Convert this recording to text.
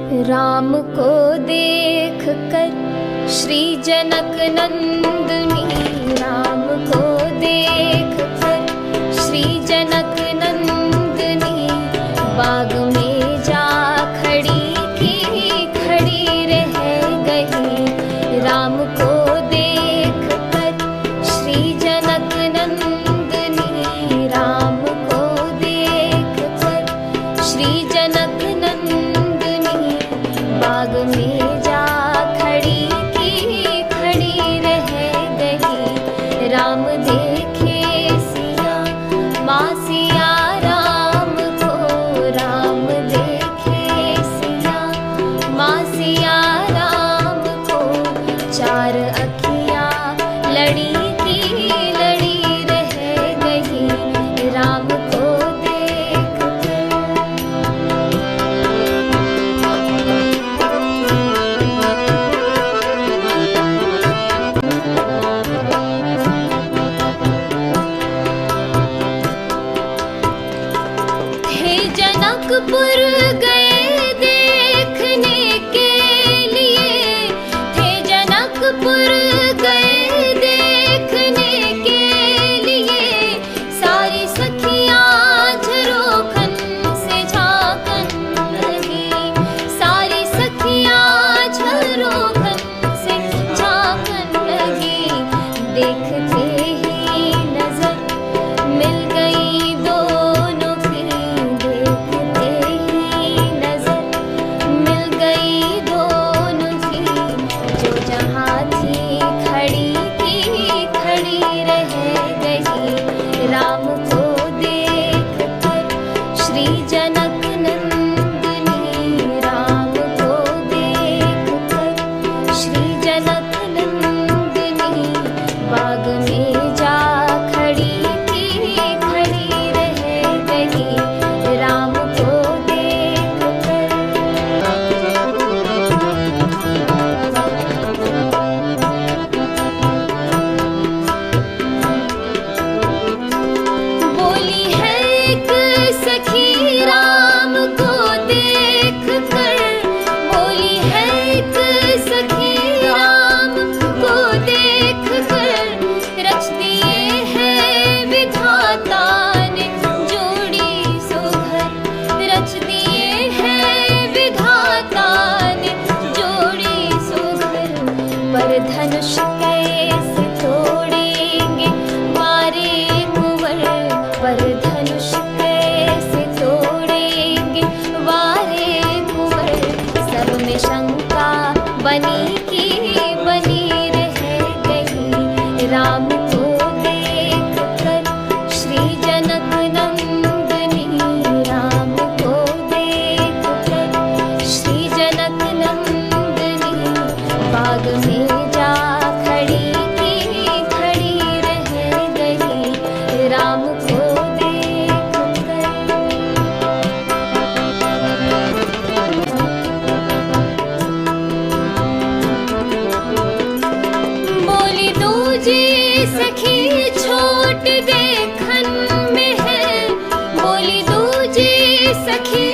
राम को देख कर श्री जनक नंदिनी, राम को देख कर श्री जनक नंदिनी, बाग में जा खड़ी की खड़ी रह गई। राम को देख कर श्री जनक नंदिनी, राम को देख कर श्री जनक नंदिनी, बाग में जा खड़ी की खड़ी रह गई। राम देखे सिया माँ सिया राम को, राम देखे सिया माँ सिया राम को, चार अखियाँ लड़ी की लड़ी रह गई। राम को देख हे जनकपुर गए देखने के लिए, थे जनकपुर गए देखने के लिए, सारी सखियाँ झरोखन से झांकन लगी, सारी सखियाँ झरोखन से झांकन लगी। देखते ही नजर मिल गई दोनों की, देखते ही नजर मिल गई दोनों की, जो जहाँ थी खड़ी की खड़ी रह गई। राम को देख कर श्री जनक नंदिनी, राम को देख कर श्री जनक नंदिनी, बाग में जा खड़ी की खड़ी रह गई। राम को देख बोली है एक सखी राम को देख कर, बोली है एक सखी राम को देख कर, रच दिए हैं विधाता ने जोड़ी सुघर, रच दिए हैं विधाता ने जोड़ी सुघर। पर धनुष कैसे तोड़ेंगे मारे कुंवर, पर धनुष कैसे तोड़ेंगे वारे कुंवर, सब में शंका बनी की बनी रह गई। राम को देख कर श्री जनक नंदिनी, राम को देख कर श्री जनक नंदिनी, बाग में जा खड़ी की खड़ी रह गई। राम को देख कर बोली दूजी सखी छोट देखन में है, बोली दूजी सखी